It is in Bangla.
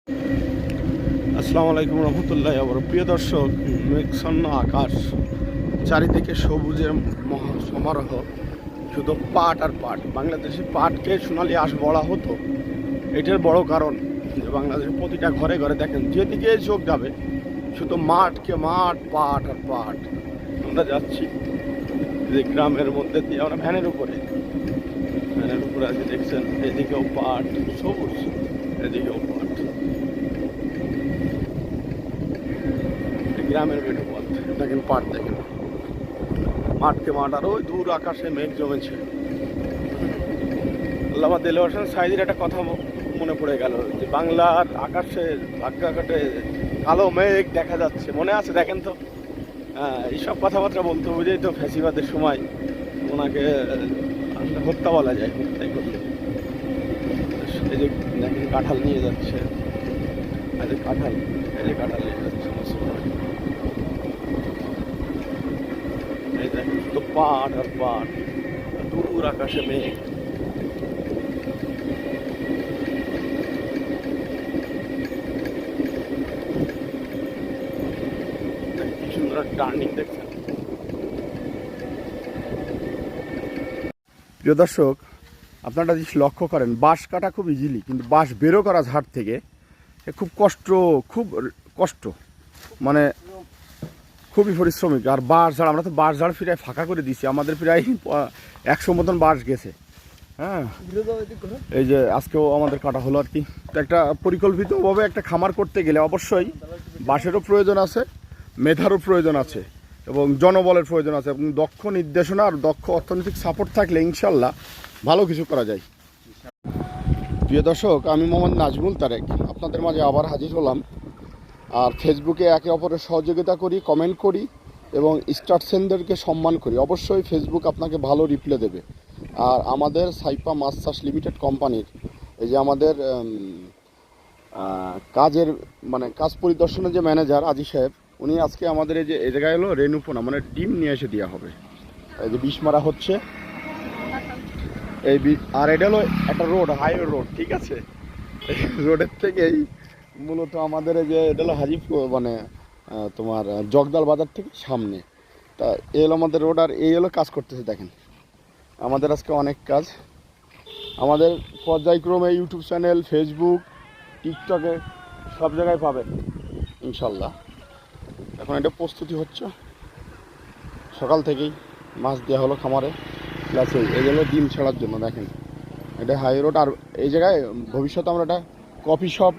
আসসালামু আলাইকুম রহমতুল্লাহ। আবার প্রিয় দর্শক, মেঘাচ্ছন্ন আকাশ, চারিদিকে সবুজের মহা সমারোহ, শুধু পাট আর পাট। বাংলাদেশে পাটকে সোনালি আঁশ বলা হতো। এটার বড় কারণ যে বাংলাদেশের প্রতিটা ঘরে ঘরে দেখেন, যেদিকে চোখ যাবে শুধু মাঠকে মাঠ, পাট আর পাট। আমরা যাচ্ছি যে গ্রামের মধ্যে দিয়ে, আমরা ভ্যানের উপরে আজকে দেখছেন, এদিকেও পাট সবুজ, এদিকেও পাট। গ্রামের মেঠো পথ, দেখেন পাট, দেখেন মাঠকে মাঠ, আর ওই দূর আকাশে মেঘ জমেছে। আল্লামা দেলোয়ার হোসেন সাঈদীর একটা কথা মনে পড়ে গেল যে বাংলার আকাশে ভাগ্যাঘাটে কালো মেঘ দেখা যাচ্ছে, মনে আছে? দেখেন তো, এইসব কথাবার্তা বলতে বুঝেই তো ফ্যাসিবাদের সময় ওনাকে হত্যা বলা যায়, হত্যাই করলে। এই যে দেখেন কাঁঠাল নিয়ে যাচ্ছে, এই যে কাঁঠাল নিয়ে যাচ্ছে, এই দেখেন তো পাট আর পাট, দূর আকাশে মেঘ। কি সুন্দর টার্নিং দেখছেন। প্রিয় দর্শক, আপনারা যদি লক্ষ্য করেন, বাঁশ কাটা খুব ইজিলি, কিন্তু বাঁশ বেরো করা ঝাড় থেকে খুব কষ্ট, মানে খুবই পরিশ্রমিক। আর বাঁশ ঝাড়, আমরা তো বাঁশ ঝাড় প্রায় ফাঁকা করে দিচ্ছি, আমাদের প্রায় 100 মতন বাঁশ গেছে। হ্যাঁ, এই যে আজকেও আমাদের কাটা হলো আর কি। একটা পরিকল্পিতভাবে একটা খামার করতে গেলে অবশ্যই বাঁশেরও প্রয়োজন আছে, মেধারও প্রয়োজন আছে, এবং জনবলের প্রয়োজন আছে, এবং দক্ষ নির্দেশনা আর দক্ষ অর্থনৈতিক সাপোর্ট থাকলে ইনশাল্লাহ ভালো কিছু করা যায়। প্রিয় দর্শক, আমি মোহাম্মদ নাজমুল তারেক আপনাদের মাঝে আবার হাজির হলাম। আর ফেসবুকে একে অপরের সহযোগিতা করি, কমেন্ট করি এবং স্টার্টসেনদেরকে সম্মান করি। অবশ্যই ফেসবুক আপনাকে ভালো রিপ্লাই দেবে। আর আমাদের সাইপা মাছ চাষ লিমিটেড কোম্পানির এই যে আমাদের কাজের কাজ পরিদর্শনের যে ম্যানেজার আজি সাহেব, উনি আজকে আমাদের এই যে এই জায়গায় হলো রেণুপোনা, মানে ডিম নিয়ে এসে দেওয়া হবে। এই যে বিষ মারা হচ্ছে, আর এটা হলো একটা রোড, হাইওয়ে রোড, ঠিক আছে? রোডের থেকেই মূলত আমাদের এই যে এটা হলো হাজিপুর, তোমার জগদাল বাজার থেকে সামনে। তা এই হলো আমাদের রোড, আর এই হলো কাজ করতেছে। দেখেন আমাদের আজকে অনেক কাজ। আমাদের পর্যায়ক্রমে ইউটিউব চ্যানেল, ফেসবুক, টিকটকে সব জায়গায় পাবেন ইনশাল্লাহ। এখন এটা প্রস্তুতি হচ্ছে, সকাল থেকেই মাছ দেওয়া হলো খামারে, প্লাস এই হলো ডিম ছাড়ার জন্য। দেখেন এটা হাই রোড, আর এই জায়গায় ভবিষ্যতে আমরা একটা কফি শপ